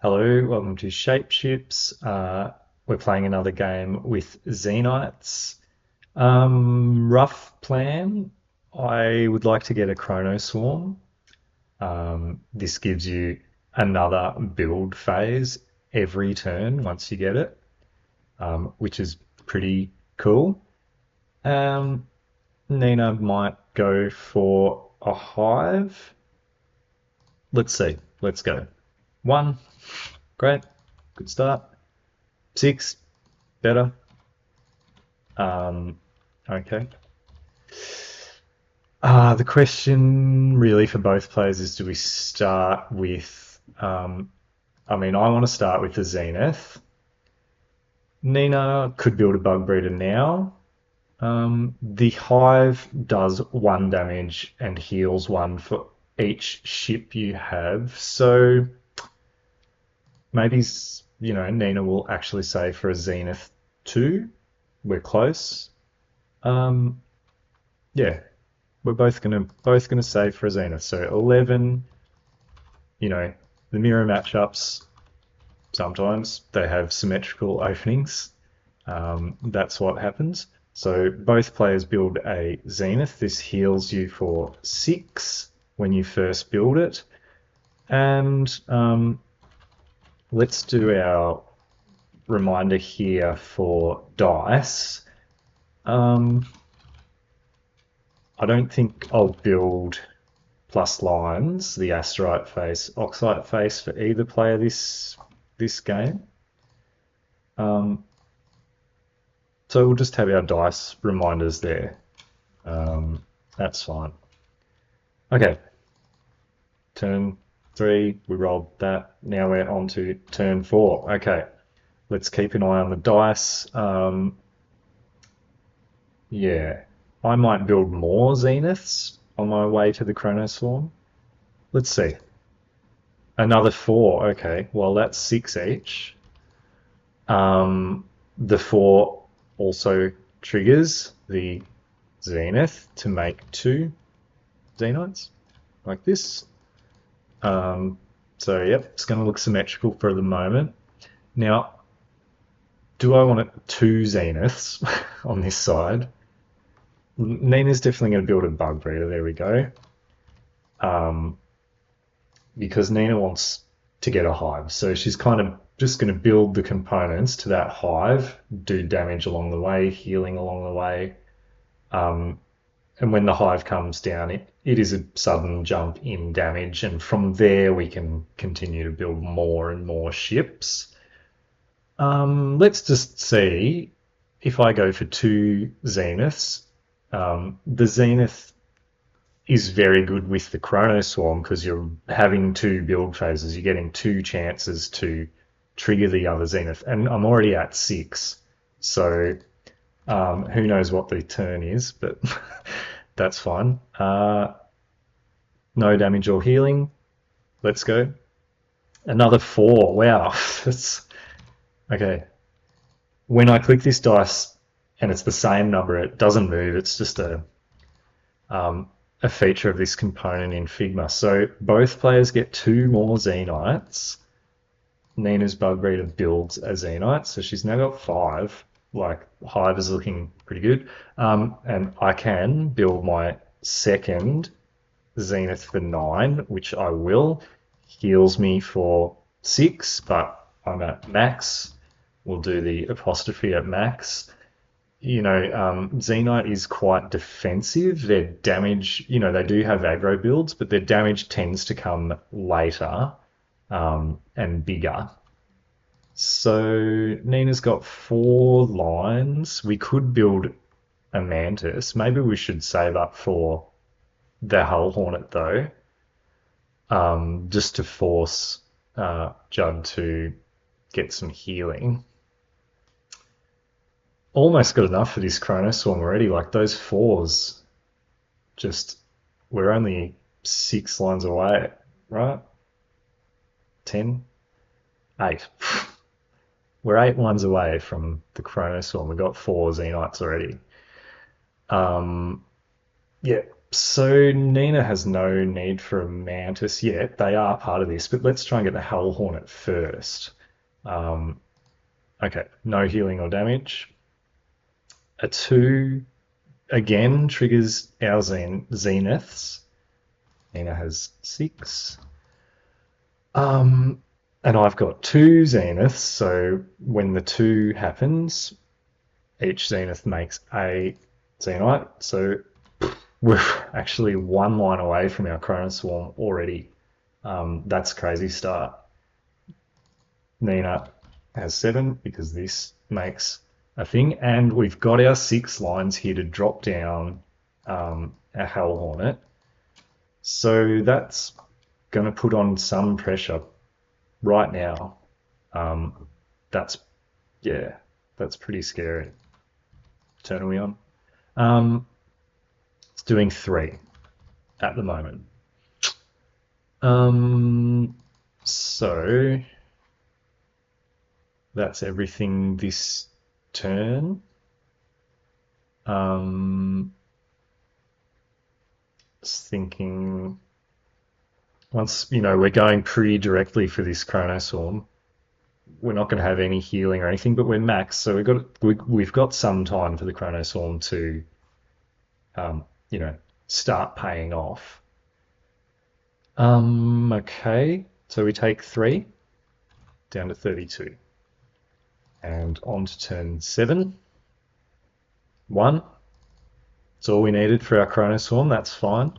Hello, welcome to Shapeships. We're playing another game with Xenites. Rough plan. I would like to get a Chronoswarm. This gives you another build phase every turn once you get it, which is pretty cool. Um, Nina might go for a hive. Let's see. Let's go. One, great, good start. Six, better. Um, okay. The question really for both players is, do we start with? I want to start with the Zenith. Nina could build a bug breeder now. The Hive does one damage and heals one for each ship you have. So maybe Nina will actually say for a Zenith 2. We're close. Um, yeah, we're both gonna save for a Zenith. So 11, the mirror matchups, sometimes they have symmetrical openings. That's what happens. So both players build a Zenith. This heals you for 6 when you first build it. And let's do our reminder here for dice. I don't think I'll build plus lines, the asterite face, oxite face for either player this game. So we'll just have our dice reminders there. That's fine. Okay, turn 3, we rolled that. Now we're on to turn 4. Okay, let's keep an eye on the dice. Yeah, I might build more Zeniths on my way to the Chronoswarm. Let's see. Another 4. Okay, well that's 6 each. The 4 also triggers the Zenith to make 2 Xenites, like this. So yep, it's going to look symmetrical for the moment. Now, do I want 2 Zeniths on this side? Nina's definitely going to build a bug breeder. There we go. Because Nina wants to get a hive. So she's kind of just going to build the components to that hive, do damage along the way, healing along the way. And when the hive comes down, it is a sudden jump in damage. And from there, we can continue to build more and more ships. Let's just see if I go for 2 Zeniths. The Zenith is very good with the Chronoswarm because you're having 2 build phases. You're getting 2 chances to trigger the other Zenith. And I'm already at 6. So who knows what the turn is, but that's fine. No damage or healing. Let's go. Another 4. Wow. That's okay. When I click this dice and it's the same number, it doesn't move. It's just a feature of this component in Figma. So both players get 2 more Xenites. Nina's bug breeder builds a Xenite, so she's now got 5. Like, Hive is looking pretty good. And I can build my second Zenith for 9, which I will. Heals me for 6, but I'm at max. We'll do the apostrophe at max. Xenite is quite defensive. Their damage, they do have aggro builds, but their damage tends to come later and bigger. So Nina's got 4 lines. We could build a Mantis. Maybe we should save up for the Hull Hornet though, just to force Judd to get some healing. Almost got enough for this Chronoswarm already. Like those 4s, we're only 6 lines away, right? 10, 8. We're 8 lines away from the Chronoswarm. We've got 4 Xenites already. Yeah, So Nina has no need for a mantis yet. They are part of this, but let's try and get the Hell Hornet first. Um, okay, no healing or damage. A 2 again triggers our Zeniths. Nina has 6. And I've got 2 Zeniths, so when the 2 happens, each Zenith makes a Xenite. So we're actually 1 line away from our Chronoswarm already. That's a crazy start. Nina has 7 because this makes a thing, and we've got our 6 lines here to drop down our Hell Hornet. So that's going to put on some pressure right now. That's, yeah, that's pretty scary. Turn are we on? It's doing 3 at the moment. So that's everything this turn. Just thinking, once we're going pretty directly for this Chronoswarm, we're not going to have any healing or anything, but we're max, so we've got some time for the Chronoswarm to, start paying off. Okay, so we take 3 down to 32, and on to turn 7. 1. That's all we needed for our Chronoswarm. That's fine.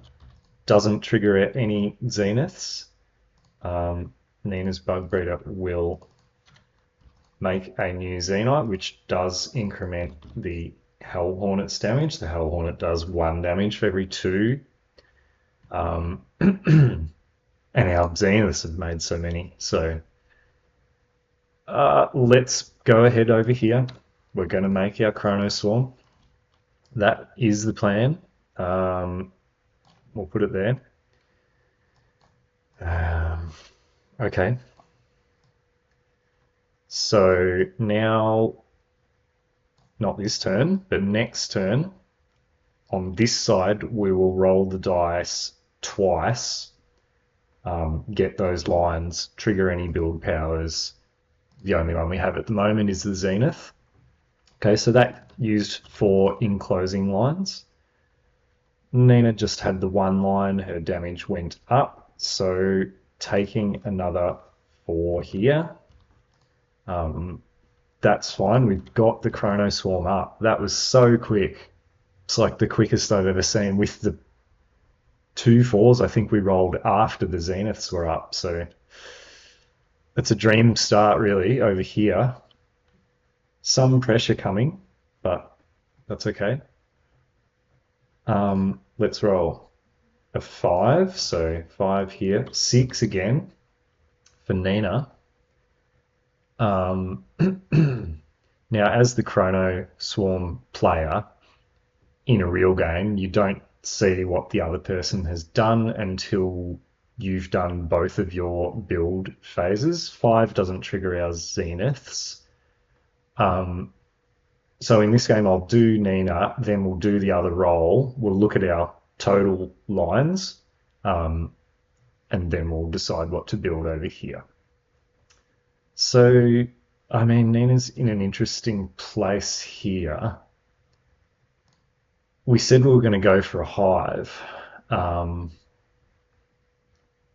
Doesn't trigger any Zeniths. Nina's Bug Breeder will make a new Xenite, which does increment the Hell Hornet's damage. The Hell Hornet does 1 damage for every 2. And our Zeniths have made so many. So let's go ahead over here. We're going to make our Chronoswarm. That is the plan. We'll put it there. Okay. So now, not this turn, but next turn, on this side, we will roll the dice twice, get those lines, trigger any build powers. The only one we have at the moment is the Zenith. Okay, so that used for enclosing lines. Nina just had the 1 line, her damage went up, so taking another 4 here. That's fine, we've got the Chronoswarm up. That was so quick. It's like the quickest I've ever seen. With the 2 4s, I think we rolled after the Zeniths were up, so it's a dream start really over here. Some pressure coming, but that's okay. Let's roll a 5, so 5 here, 6 again for Nina. Now, as the Chronoswarm player in a real game, you don't see what the other person has done until you've done both of your build phases. 5 doesn't trigger our Zeniths. So in this game, I'll do Nina, then we'll do the other roll. We'll look at our total lines, and then we'll decide what to build over here. So, I mean, Nina's in an interesting place here. We said we were going to go for a Hive, and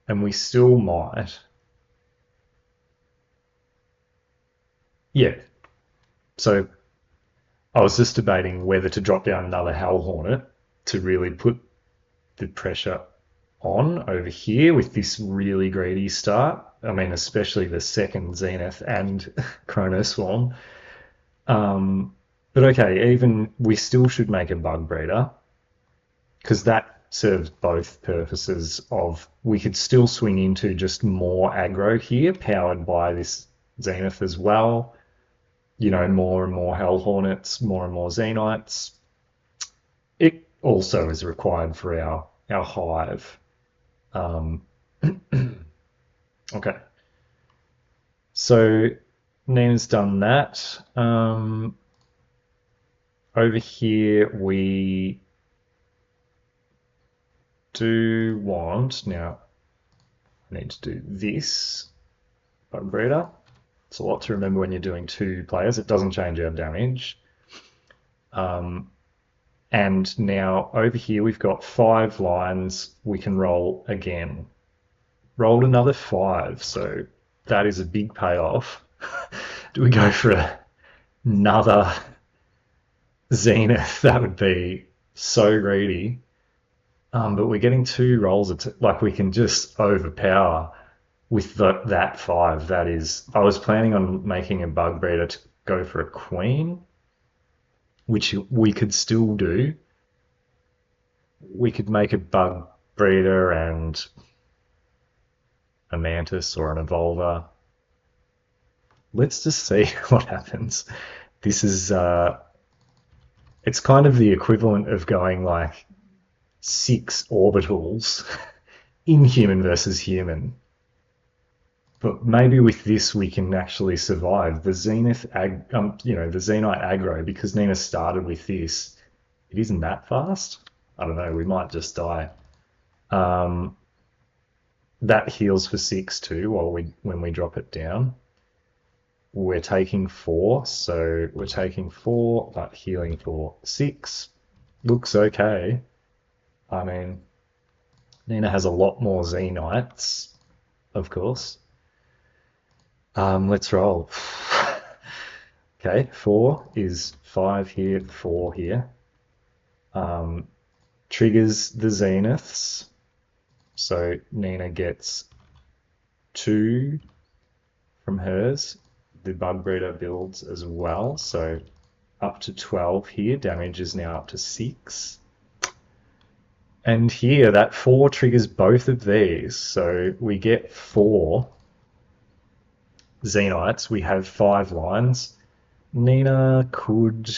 we still might. Yeah. So I was just debating whether to drop down another Hell Hornet to really put the pressure on over here with this really greedy start. I mean, especially the second Zenith and Chronoswarm. But okay, even we still should make a Bug Breeder, because that serves both purposes of we could still swing into just more aggro here, powered by this Zenith as well. More and more Hell Hornets, more and more Xenites. It also is required for our Hive. Okay. So Nina's done that. Over here, we do want, now I need to do this bug breeder. It's a lot to remember when you're doing 2 players. It doesn't change our damage. And now over here we've got 5 lines. We can roll again. Rolled another 5, so that is a big payoff. Do we go for another Zenith? That would be so greedy. But we're getting 2 rolls. Like we can just overpower with that 5. That is, I was planning on making a bug breeder to go for a queen, which we could still do. We could make a bug breeder and a mantis or an evolver. Let's just see what happens. This is, it's kind of the equivalent of going like 6 orbitals in human versus human. But maybe with this we can actually survive. The Zenith, the Xenite aggro, because Nina started with this, it isn't that fast. I don't know, we might just die. That heals for 6 too when we drop it down. We're taking 4, so we're taking 4, but healing for 6. Looks okay. I mean, Nina has a lot more Xenites, of course. Let's roll. Okay, 4 is 5 here, 4 here. Triggers the Zeniths. So Nina gets 2 from hers. The bug breeder builds as well, so up to 12 here. Damage is now up to 6. And here, that 4 triggers both of these, so we get 4 Xenites. We have 5 lines. Nina could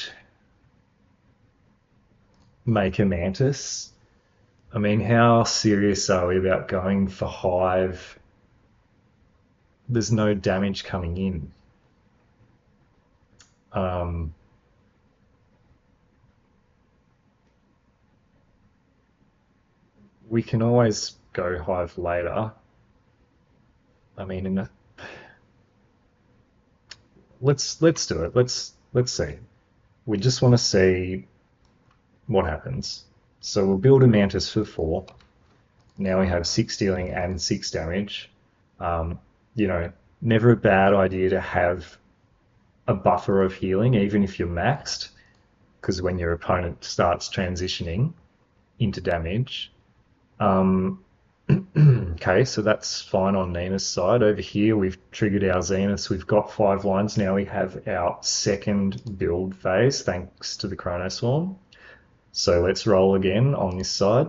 make a mantis. I mean, how serious are we about going for Hive? There's no damage coming in. We can always go Hive later. I mean, let's do it. Let's see. We just want to see what happens. So we'll build a mantis for 4. Now we have 6 dealing and 6 damage. Never a bad idea to have a buffer of healing, even if you're maxed, because when your opponent starts transitioning into damage. Okay, so that's fine on Nina's side. Over here, we've triggered our Zeniths. We've got 5 lines. Now we have our second build phase, thanks to the Chronoswarm. So let's roll again on this side.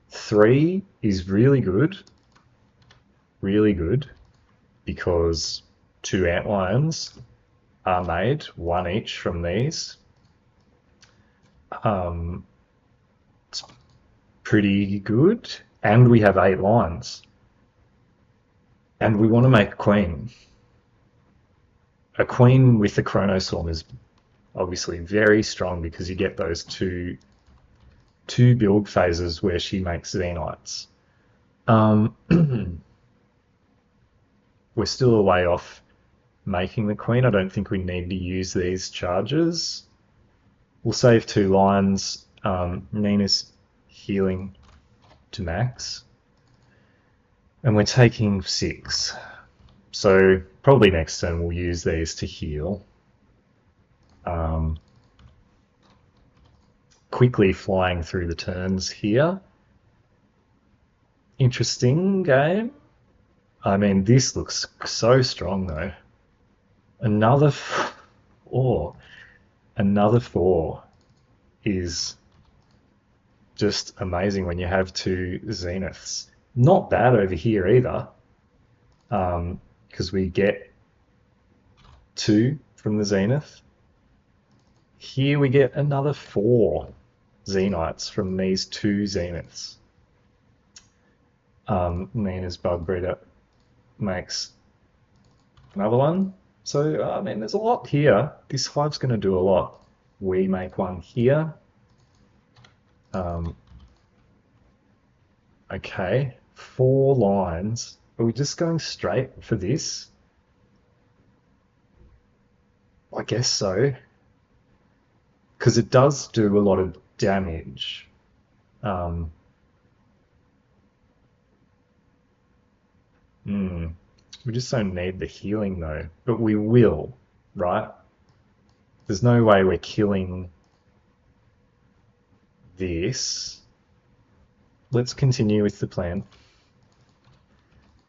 3 is really good, because 2 antlions are made, 1 each from these. It's pretty good. And we have 8 lines. And we want to make a queen. A queen with the Chronoswarm is obviously very strong because you get those two build phases where she makes Xenites. We're still a way off making the queen. I don't think we need to use these charges. We'll save 2 lines. Nina's healing to max. And we're taking 6. So probably next turn we'll use these to heal. Quickly flying through the turns here. Interesting game. I mean, this looks so strong though. Another 4 is just amazing when you have 2 Zeniths. Not bad over here either, because we get 2 from the Zenith. Here we get another 4 Xenites from these 2 Zeniths. Nina's bug breeder makes another one. So, I mean, there's a lot here. This Hive's going to do a lot. We make one here. Okay, 4 lines. Are we just going straight for this? I guess so, because it does do a lot of damage. Um, hmm, we just don't need the healing though, but we will, right? There's no way we're killing this. Let's continue with the plan.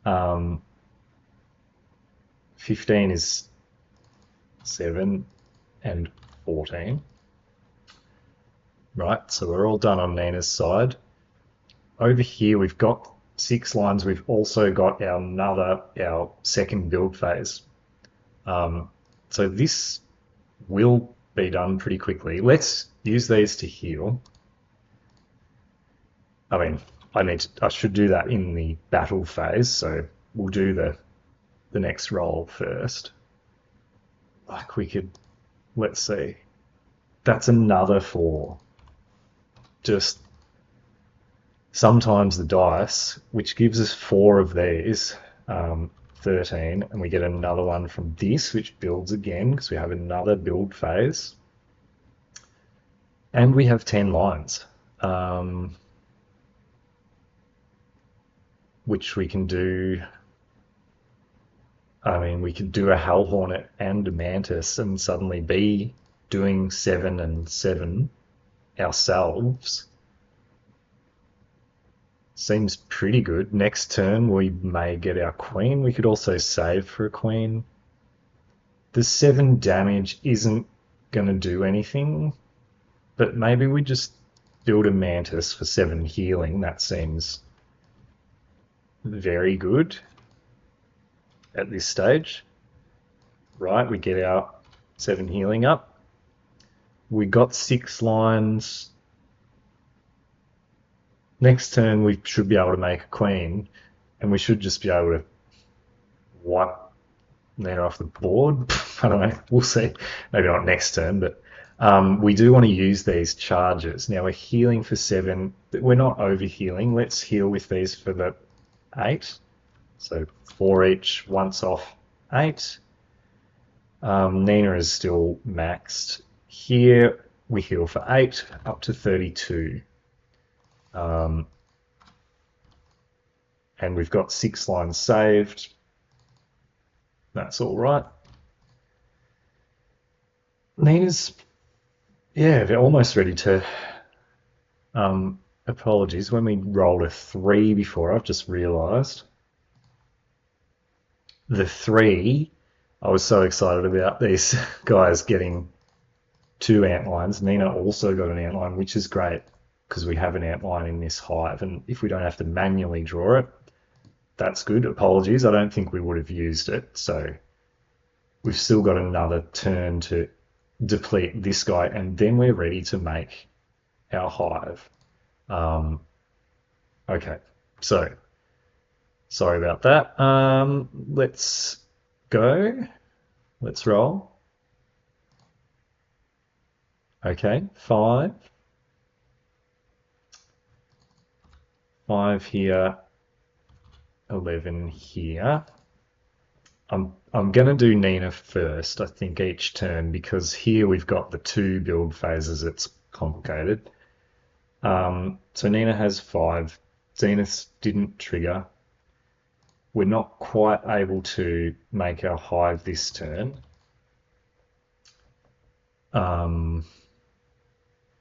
Um, 15 is 7 and 14. Right, so we're all done on Nina's side. Over here, we've got 6 lines. We've also got our second build phase. So this will be done pretty quickly. Let's use these to heal. I mean, I should do that in the battle phase, so we'll do the next roll first. Like we could, let's see. That's another 4. Just sometimes the dice, which gives us 4 of these, 13, and we get another one from this, which builds again, because we have another build phase. And we have 10 lines, which we can do. I mean, we could do a Hell Hornet and a Mantis and suddenly be doing 7 and 7 ourselves. Seems pretty good. Next turn we may get our queen. We could also save for a queen. The 7 damage isn't going to do anything, but maybe we just build a Mantis for 7 healing. That seems very good at this stage. Right, we get our 7 healing up. We got 6 lines. Next turn we should be able to make a queen, and we should just be able to wipe Nina off the board. I don't know, we'll see. Maybe not next turn, but we do want to use these charges. Now we're healing for 7. We're not over healing. Let's heal with these for the 8. So 4 each, once off 8. Nina is still maxed. Here we heal for 8 up to 32. And we've got 6 lines saved. That's all right. Nina's, yeah, they're almost ready to. Apologies, when we rolled a 3 before, I've just realised. The 3, I was so excited about these guys getting 2 antlines. Nina also got an antline, which is great because we have an antline in this hive, and if we don't have to manually draw it, that's good. Apologies, I don't think we would have used it, so we've still got another turn to deplete this guy, and then we're ready to make our hive. Okay, so sorry about that. Let's go. Let's roll. Okay, 5. 5 here, 11 here. I'm going to do Nina first, I think, each turn, because here we've got the 2 build phases. It's complicated. So Nina has 5. Zenith didn't trigger. We're not quite able to make our hive this turn,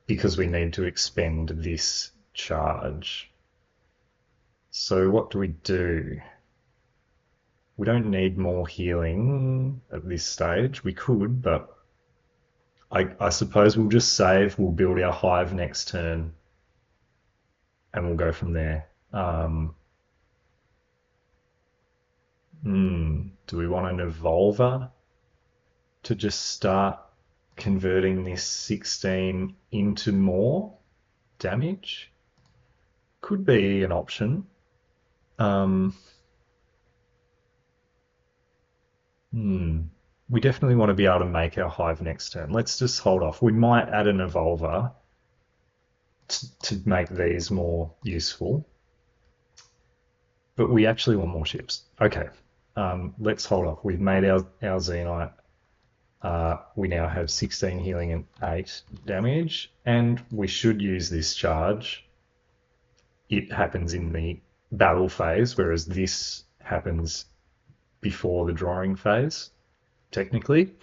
because we need to expend this charge. So what do we do? We don't need more healing at this stage. We could, but I suppose we'll just save. We'll build our hive next turn, and we'll go from there. Do we want an evolver to just start converting this 16 into more damage? Could be an option. We definitely want to be able to make our hive next turn. Let's just hold off. We might add an evolver to make these more useful. But we actually want more ships. Okay. Let's hold off. We've made our Xenite. We now have 16 healing and 8 damage, and we should use this charge. It happens in the battle phase, whereas this happens before the drawing phase, technically.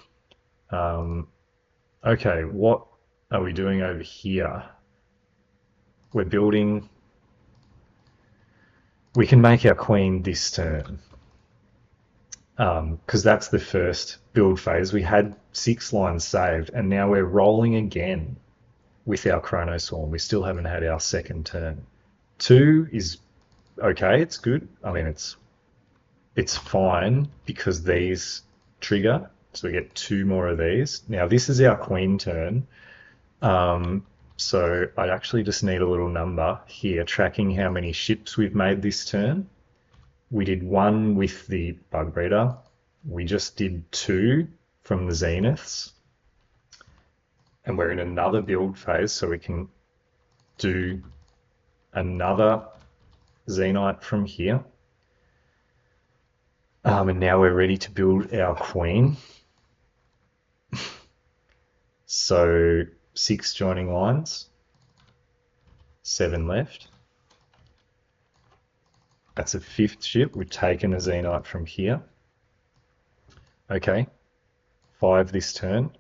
Okay, what are we doing over here? We're building. We can make our queen this turn, because that's the first build phase. We had 6 lines saved, and now we're rolling again with our Chronoswarm. We still haven't had our second turn. 2 is okay, it's good. I mean, it's fine because these trigger, so we get 2 more of these. Now this is our queen turn, so I actually just need a little number here tracking how many ships we've made this turn. We did 1 with the bug breeder. We just did 2 from the zeniths, and we're in another build phase, so we can do another Xenite from here. And now we're ready to build our queen. So 6 joining lines, 7 left. That's a 5th ship. We've taken a Xenite from here. Okay, 5 this turn.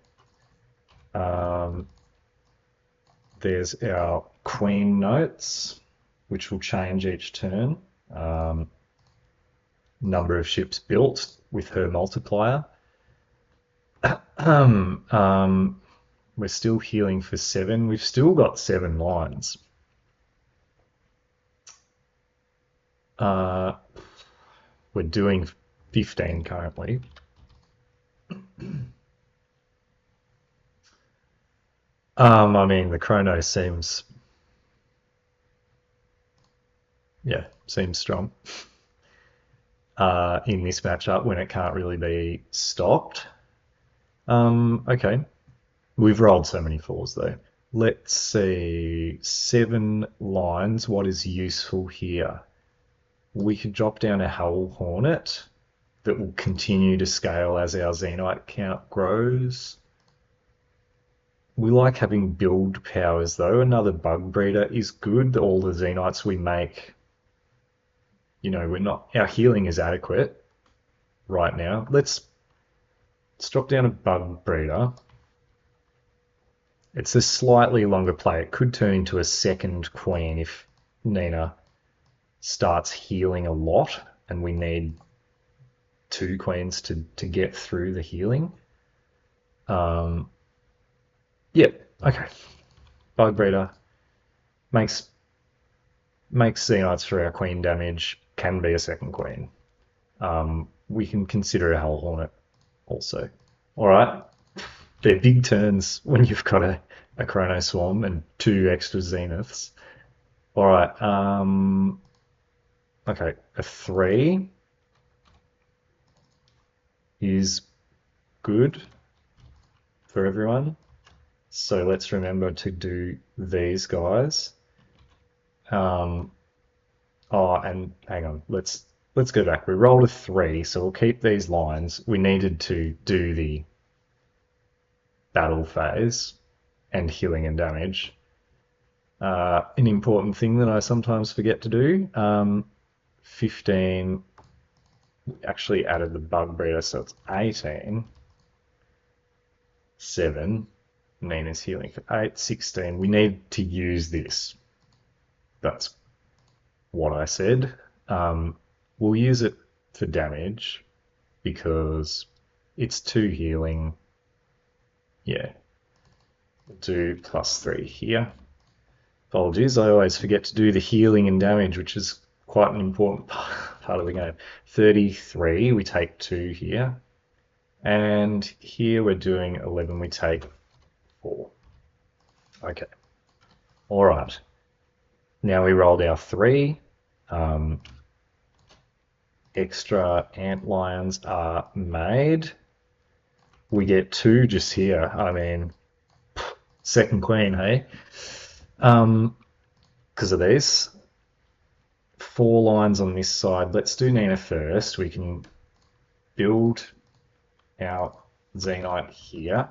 There's our queen notes, which will change each turn. Number of ships built with her multiplier. We're still healing for 7. We've still got 7 lines. We're doing 15 currently. I mean, the chrono seems strong in this matchup when it can't really be stopped. Okay, we've rolled so many 4s though. Let's see, 7 lines. What is useful here? We could drop down a Hell Hornet that will continue to scale as our Xenite count grows. We like having build powers though. Another bug breeder is good. All the Xenites we make, our healing is adequate right now. Let's drop down a bug breeder. It's a slightly longer play. It could turn into a second queen if Nina starts healing a lot and we need 2 queens to get through the healing. Okay. Bug breeder makes Xenites for our queen damage, can be a second queen. We can consider a Hell Hornet also. Alright. They're big turns when you've got a Chronoswarm and 2 extra zeniths. Alright, okay, a 3 is good for everyone. So let's remember to do these guys. And hang on, let's go back. We rolled a 3, so we'll keep these lines. We needed to do the battle phase and healing and damage. An important thing that I sometimes forget to do. 15, we actually added the bug breeder, so it's 18. 7, Nina's healing for 8, 16. We need to use this. That's what I said. We'll use it for damage because it's 2 healing. Yeah, we'll do +3 here. Apologies, I always forget to do the healing and damage, which is quite an important part of the game. 33, we take 2 here. And here we're doing 11, we take 4. Okay. All right. Now we rolled our 3. Extra antlions are made. We get 2 just here. I mean, second queen, hey? Because of these. 4 lines on this side. Let's do Nina first. We can build our Xenite here.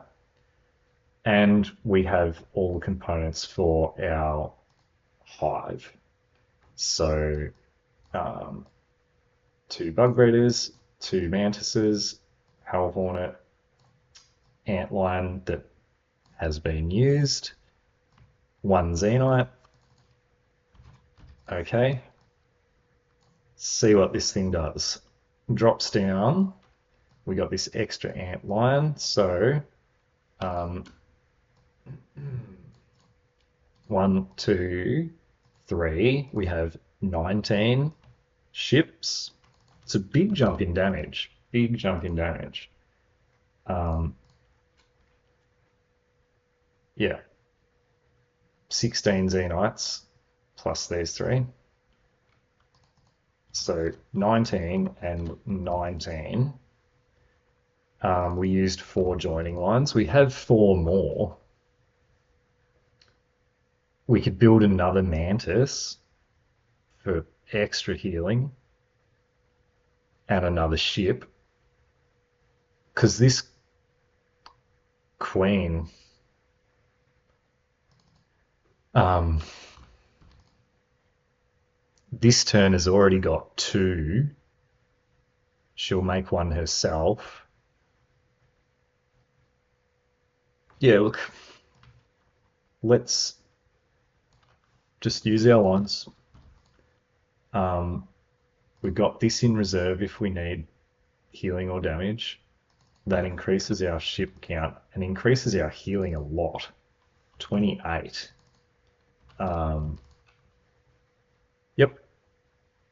And we have all the components for our hive. So 2 bug breeders, 2 mantises, hell hornet, antlion that has been used, 1 Xenite. Okay. See what this thing does. Drops down. We got this extra antlion. So 1, 2, 3. We have 19 ships. It's a big jump in damage. Big jump in damage. Yeah. 16 Xenites plus these 3. So 19 and 19. We used 4 joining lines. We have 4 more. We could build another mantis for extra healing and another ship. Because this queen this turn has already got 2. She'll make 1 herself. Yeah, look. Let's just use our lines. We've got this in reserve if we need healing or damage. That increases our ship count and increases our healing a lot. 28. Yep.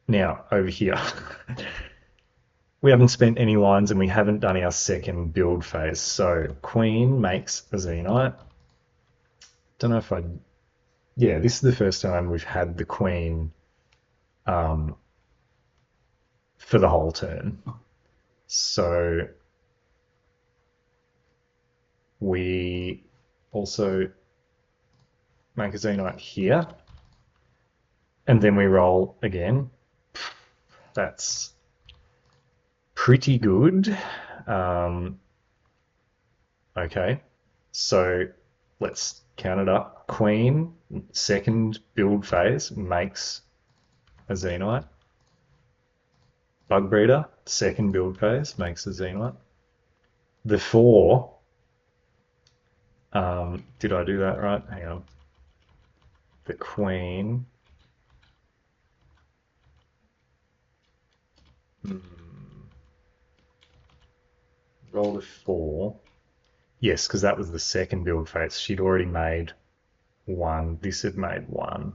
Now, over here. We haven't spent any lines and we haven't done our second build phase. So, Queen makes a Xenite. Don't know if I... Yeah, this is the first time we've had the Queen for the whole turn. So, we also make a Xenite here. And then we roll again. That's pretty good. Okay, so let's count it up. Queen, second build phase, makes a Xenite. Bug breeder, second build phase, makes a Xenite. The 4, did I do that right? Hang on. The Queen. Rolled a 4. Yes, because that was the second build phase. She'd already made 1. This had made 1.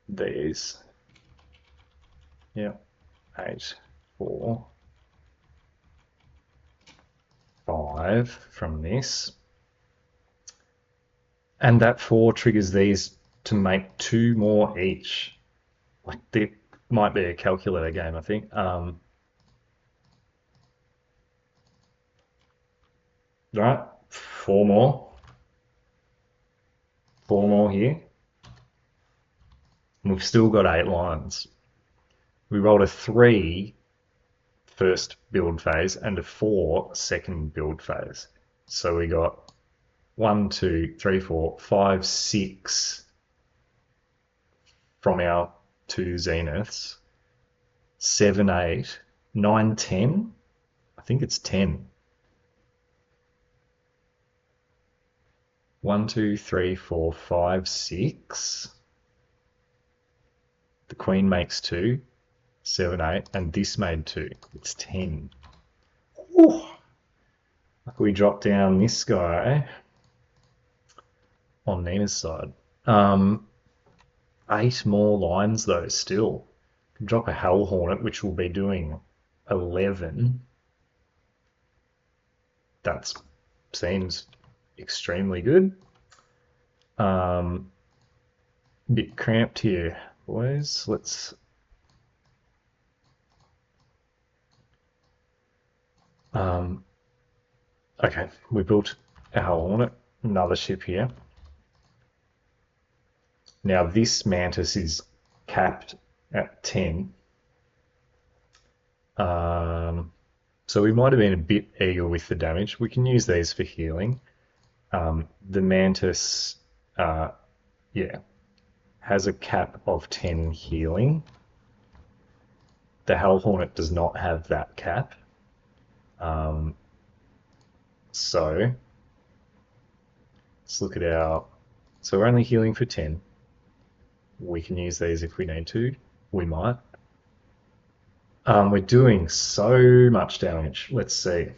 These. Yep. 8, 4, 5 from this. And that 4 triggers these to make 2 more each. Like, there might be a calculator game, I think. Right, 4 more. 4 more here. And we've still got 8 lines. We rolled a 3 first build phase and a 4 second build phase. So we got 1, 2, 3, 4, 5, 6 from our 2 zeniths. 7, 8, 9, 10. I think it's 10. 1, 2, 3, 4, 5, 6. The Queen makes 2. 7, 8, and this made 2. It's 10. Whew. We drop down this guy on Nina's side. 8 more lines though still. Drop a Hell Hornet, which will be doing 11. That seems extremely good. Bit cramped here, boys. Let's okay, we built a Hell Hornet, another ship here. Now this Mantis is capped at 10. So we might have been a bit eager with the damage. We can use these for healing. The Mantis, yeah, has a cap of 10 healing. The Hell Hornet does not have that cap. So let's look at our... So we're only healing for 10. We can use these if we need to. We might. We're doing so much damage. Let's see.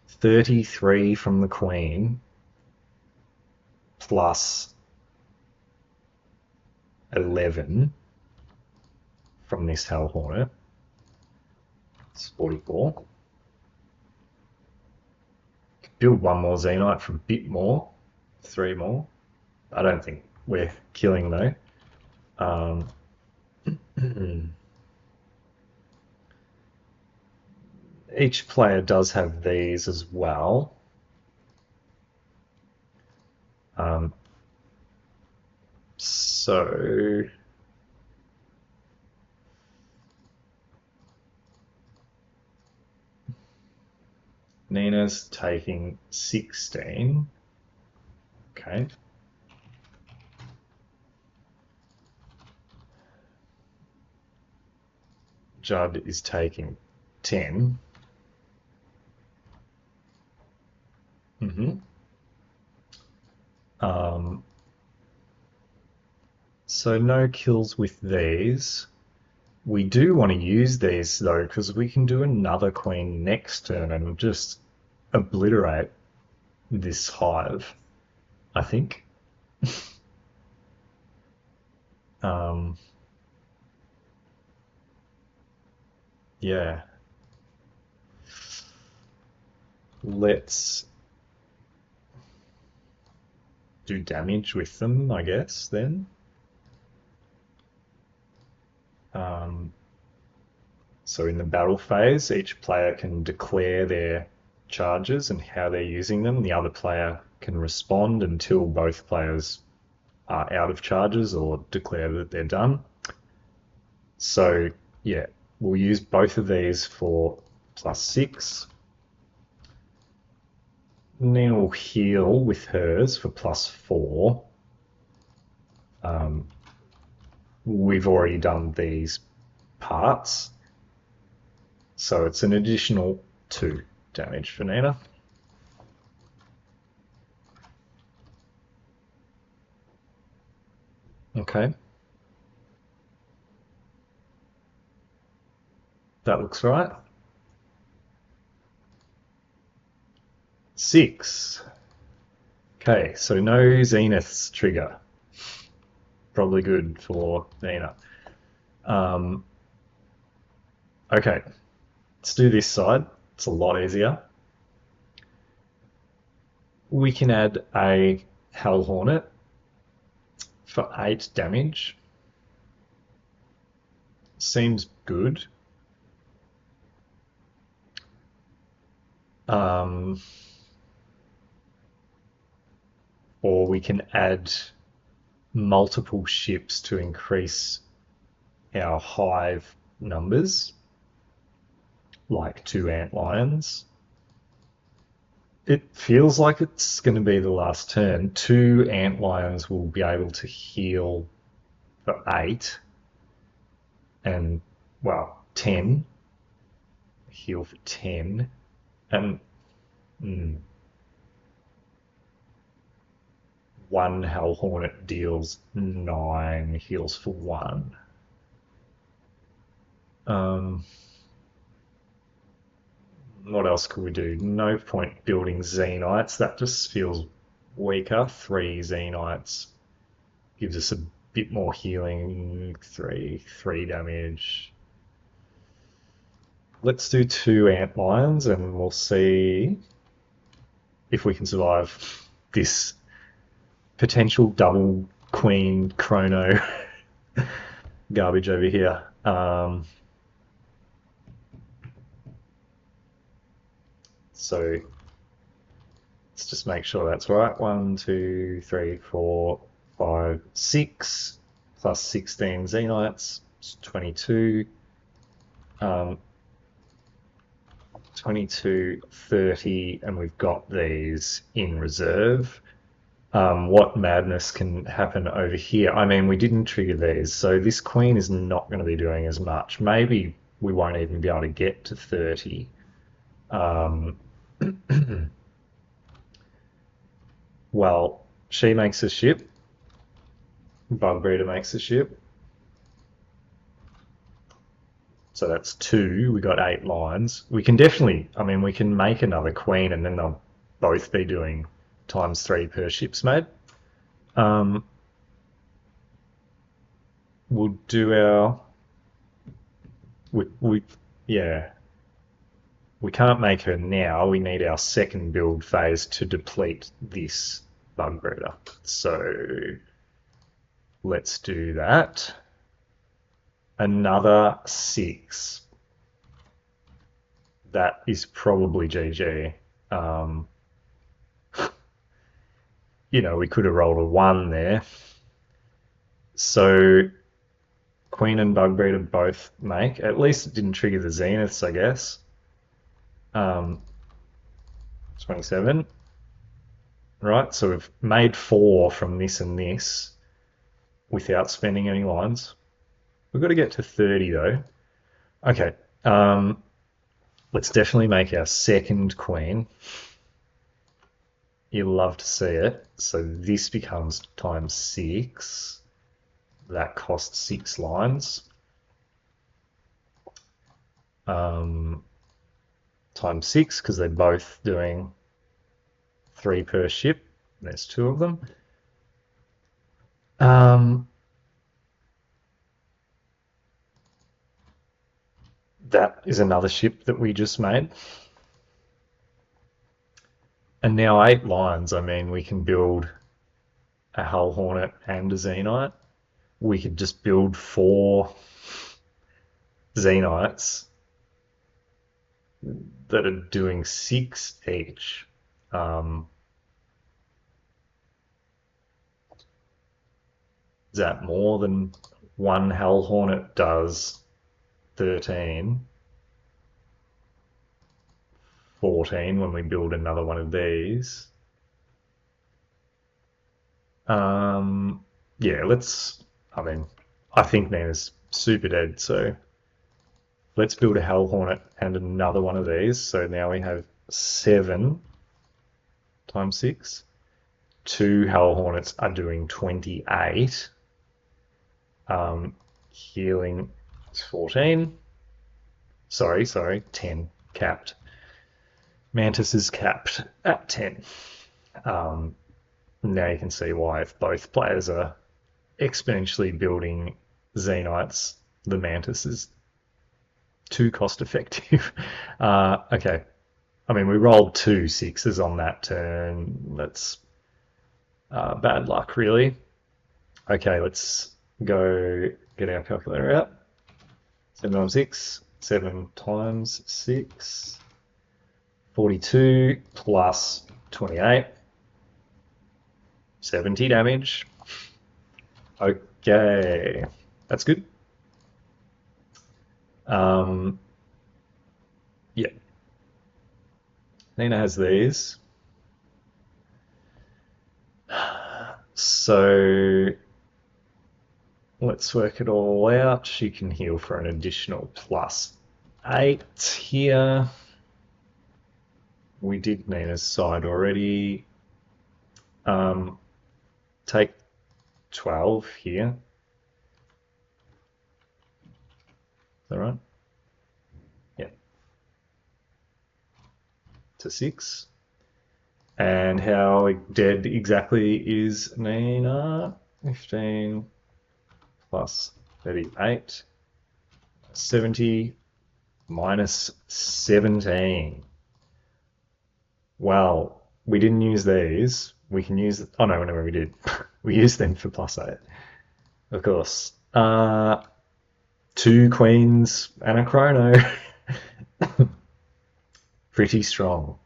33 from the Queen plus 11 from this Hell Hornet. It's 44. Build one more Xenite for a bit more. 3 more. I don't think we're killing though. Each player does have these as well. So Nina's taking 16. Okay. Judd is taking 10. So no kills with these. We do want to use these though, because we can do another queen next turn and just obliterate this hive, I think. Yeah. Let's do damage with them, I guess, then. So in the battle phase, each player can declare their charges and how they're using them. The other player can respond until both players are out of charges or declare that they're done. So yeah, we'll use both of these for +6. Nina will heal with hers for +4. We've already done these parts, so it's an additional 2 damage for Nina. Okay. That looks right. 6. Okay, so no Zenith's trigger. Probably good for Nina. Okay, let's do this side. It's a lot easier. We can add a Hell Hornet for 8 damage. Seems good. Or we can add multiple ships to increase our hive numbers, like 2 antlions. It feels like it's going to be the last turn. 2 antlions will be able to heal for 8, and, well, 10. Heal for 10, and 1 Hell Hornet deals 9, heals for 1. What else could we do? No point building Xenites. That just feels weaker. 3 Xenites gives us a bit more healing. 3 damage. Let's do 2 antlions and we'll see if we can survive this potential double queen chrono garbage over here. So let's just make sure that's right. 1, 2, 3, 4, 5, 6 plus 16 Xenites, it's 22. 22, 30, and we've got these in reserve. What madness can happen over here? I mean, we didn't trigger these, so this queen is not going to be doing as much. Maybe we won't even be able to get to 30. Well, she makes a ship. Bug Breeder makes a ship. So that's 2. We got 8 lines. We can definitely, I mean, we can make another queen and then they'll both be doing ×3 per ships made. We'll do our, yeah, we can't make her now. We need our second build phase to deplete this Bug Breeder. So let's do that. Another 6. That is probably GG. You know, we could have rolled a 1 there. So Queen and Bug Breeder both make. At least it didn't trigger the Zeniths, I guess. 27. Right, so we've made 4 from this and this without spending any lines. We've got to get to 30 though. Okay, let's definitely make our second queen. You'll love to see it. So this becomes ×6. That costs 6 lines. ×6 because they're both doing 3 per ship. There's 2 of them. That is another ship that we just made. And now 8 lines, I mean, we can build a Hull Hornet and a Xenite. We could just build 4 Xenites that are doing 6 each. Is that more than one Hull Hornet does? 13, 14 when we build another one of these. Yeah, I think Nana's super dead, so let's build a Hell Hornet and another one of these. So now we have 7 ×6. 2 Hell Hornets are doing 28. Healing is 14. Sorry, 10 capped. Mantis is capped at 10. Now you can see why if both players are exponentially building Xenites, the Mantis is too cost effective. Okay. I mean, we rolled 2 6s on that turn. That's bad luck, really. Okay, let's go get our calculator out. 7 times 6. 7 times 6. 42 plus 28. 70 damage. Okay, that's good. Yeah. Nina has these. So let's work it all out. She can heal for an additional +8 here. We did Nina's side already. Take 12 here. Is that right? Yeah. To 6. And how dead exactly is Nina? 15 plus 38. 70 minus 17. Well, we didn't use these. We can use... Oh, no, we did. We used them for +8. Of course. 2 queens and a chrono. Pretty strong.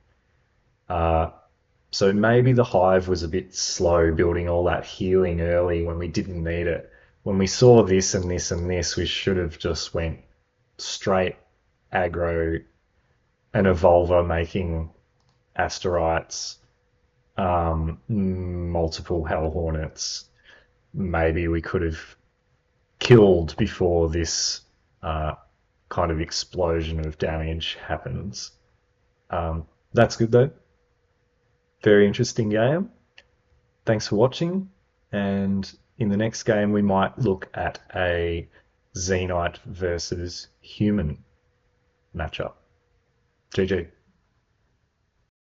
So maybe the Hive was a bit slow building all that healing early when we didn't need it. when we saw this and this and this, we should have just went straight aggro an evolver making Asterites, multiple Hell Hornets. Maybe we could have killed before this kind of explosion of damage happens. That's good though. Very interesting game. Thanks for watching. And in the next game, we might look at a Xenite versus human matchup. GG.